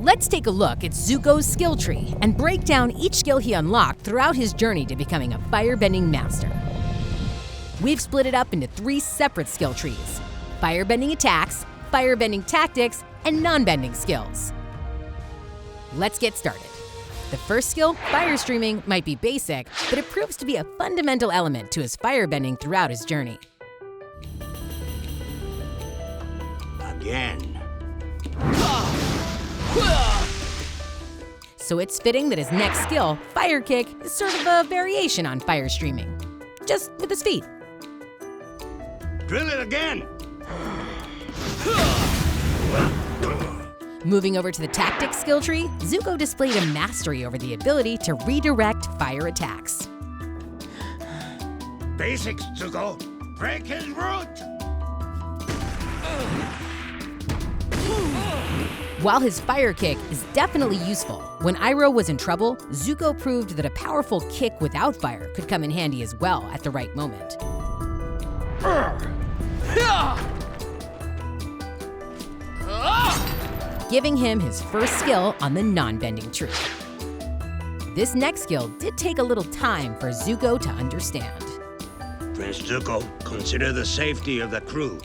Let's take a look at Zuko's skill tree and break down each skill he unlocked throughout his journey to becoming a firebending master. We've split it up into 3 separate skill trees: firebending attacks, firebending tactics, and non-bending skills. Let's get started. The first skill, fire streaming, might be basic, but it proves to be a fundamental element to his firebending throughout his journey. Again. So it's fitting that his next skill, Fire Kick, is sort of a variation on fire streaming, just with his feet. Drill it again. Moving over to the tactics skill tree, Zuko displayed a mastery over the ability to redirect fire attacks. Basics, Zuko. Break his root. While his fire kick is definitely useful, when Iroh was in trouble, Zuko proved that a powerful kick without fire could come in handy as well at the right moment. Giving him his first skill on the non-bending tree. This next skill did take a little time for Zuko to understand. Prince Zuko, consider the safety of the crew.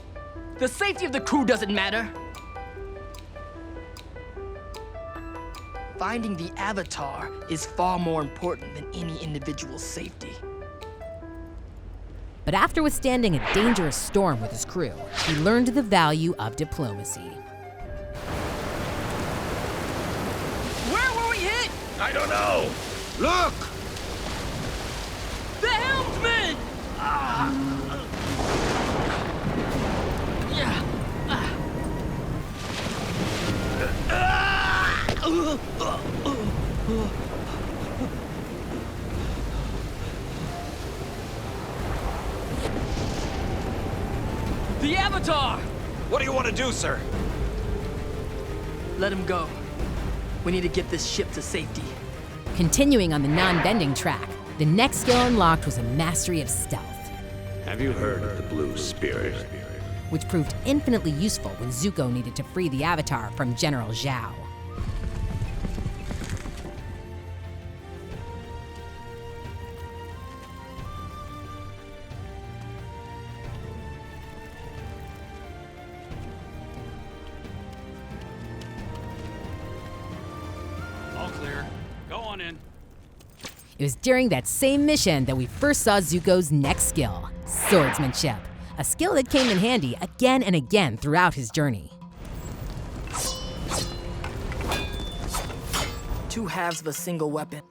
The safety of the crew doesn't matter. Finding the Avatar is far more important than any individual's safety. But after withstanding a dangerous storm with his crew, he learned the value of diplomacy. Where were we hit? I don't know. Look! The helmsman! The Avatar! What do you want to do, sir? Let him go. We need to get this ship to safety. Continuing on the non-bending track, the next skill unlocked was a mastery of stealth, Have you heard of the Blue Spirit? which proved infinitely useful when Zuko needed to free the Avatar from General Zhao. All clear. Go on in. It was during that same mission that we first saw Zuko's next skill, swordsmanship, a skill that came in handy again and again throughout his journey. Two halves of a single weapon.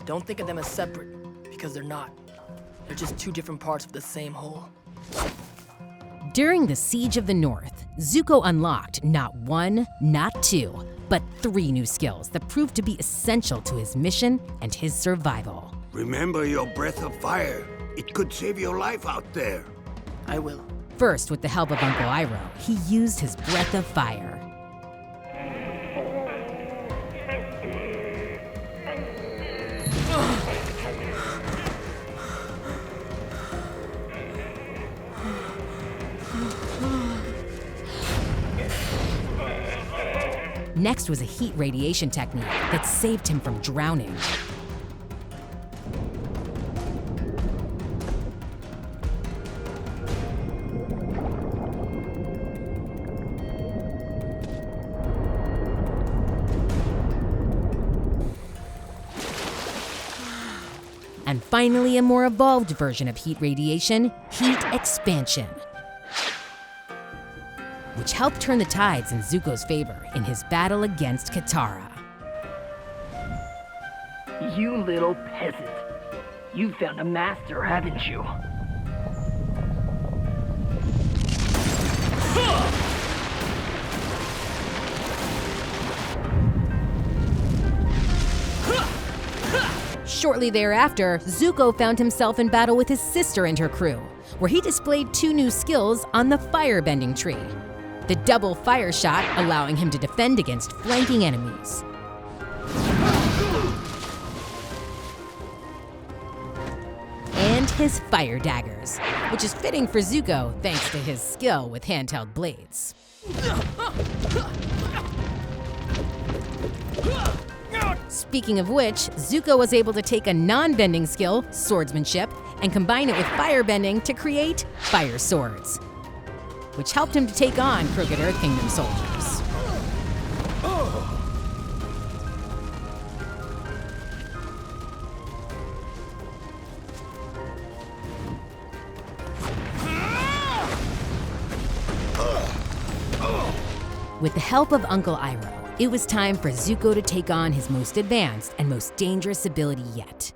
Don't think of them as separate, because they're not. They're just two different parts of the same whole. During the Siege of the North, Zuko unlocked not 1, not 2, but 3 new skills that proved to be essential to his mission and his survival. Remember your breath of fire. It could save your life out there. I will. First, with the help of Uncle Iroh, he used his breath of fire. Next was a heat radiation technique that saved him from drowning. And finally, a more evolved version of heat radiation, heat expansion, which helped turn the tides in Zuko's favor in his battle against Katara. You little peasant. You found a master, haven't you? Shortly thereafter, Zuko found himself in battle with his sister and her crew, where he displayed 2 new skills on the firebending tree. The double fire shot, allowing him to defend against flanking enemies. And his fire daggers, which is fitting for Zuko thanks to his skill with handheld blades. Speaking of which, Zuko was able to take a non-bending skill, swordsmanship, and combine it with firebending to create fire swords, which helped him to take on Crooked Earth Kingdom soldiers. With the help of Uncle Iroh, it was time for Zuko to take on his most advanced and most dangerous ability yet: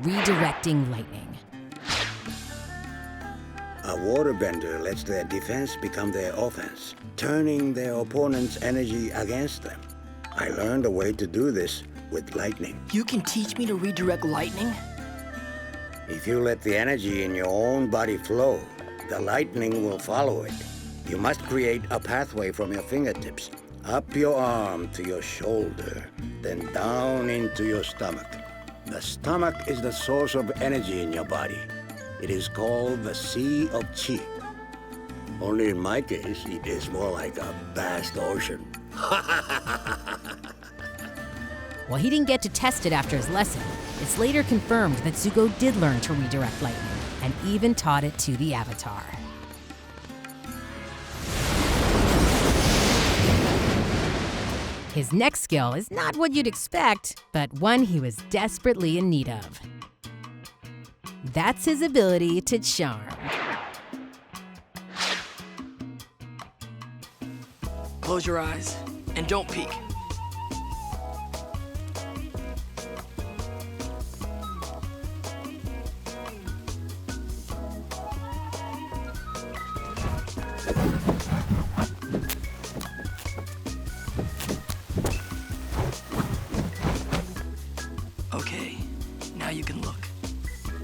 redirecting lightning. A waterbender lets their defense become their offense, turning their opponent's energy against them. I learned a way to do this with lightning. You can teach me to redirect lightning? If you let the energy in your own body flow, the lightning will follow it. You must create a pathway from your fingertips, up your arm to your shoulder, then down into your stomach. The stomach is the source of energy in your body. It is called the Sea of Chi. Only in my case, it is more like a vast ocean. While he didn't get to test it after his lesson, it's later confirmed that Zuko did learn to redirect lightning, and even taught it to the Avatar. His next skill is not what you'd expect, but one he was desperately in need of. That's his ability to charm. Close your eyes and don't peek. Okay, now you can look.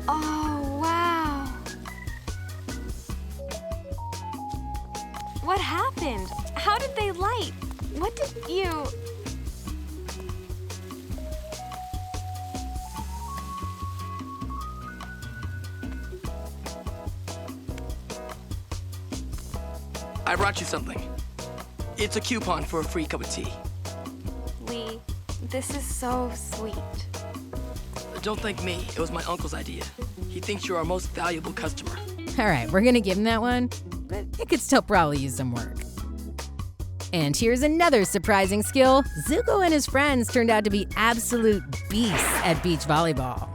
Oh, wow. What happened? How did they light? What did you... I brought you something. It's a coupon for a free cup of tea. Lee, this is so sweet. Don't thank me, it was my uncle's idea. He thinks you're our most valuable customer. All right, we're gonna give him that one, but it could still probably use some work. And here's another surprising skill. Zuko and his friends turned out to be absolute beasts at beach volleyball.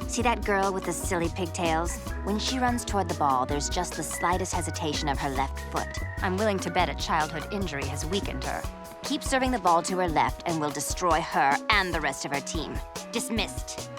See that girl with the silly pigtails? When she runs toward the ball, there's just the slightest hesitation of her left foot. I'm willing to bet a childhood injury has weakened her. Keep serving the ball to her left and we'll destroy her and the rest of her team. Dismissed.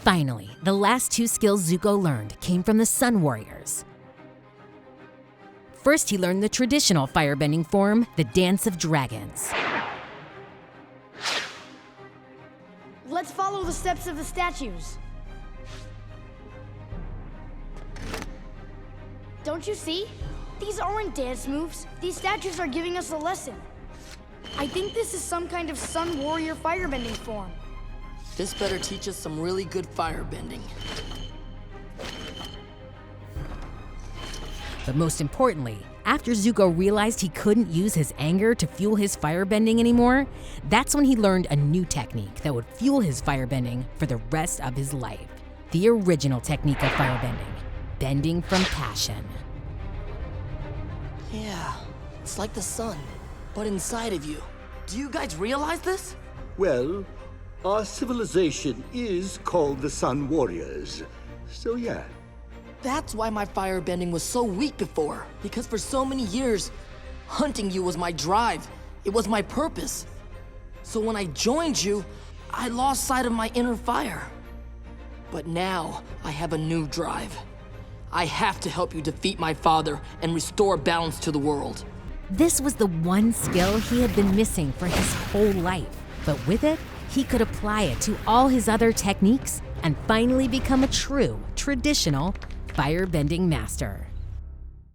Finally, the last two skills Zuko learned came from the Sun Warriors. First, he learned the traditional firebending form, the Dance of Dragons. Let's follow the steps of the statues. Don't you see? These aren't dance moves. These statues are giving us a lesson. I think this is some kind of Sun Warrior firebending form. This better teach us some really good firebending. But most importantly, after Zuko realized he couldn't use his anger to fuel his firebending anymore, that's when he learned a new technique that would fuel his firebending for the rest of his life. The original technique of firebending, bending from passion. Yeah, it's like the sun, but inside of you. Do you guys realize this? Well, our civilization is called the Sun Warriors. So yeah. That's why my firebending was so weak before. Because for so many years, hunting you was my drive. It was my purpose. So when I joined you, I lost sight of my inner fire. But now, I have a new drive. I have to help you defeat my father and restore balance to the world. This was the one skill he had been missing for his whole life, but with it, he could apply it to all his other techniques and finally become a true, traditional firebending master.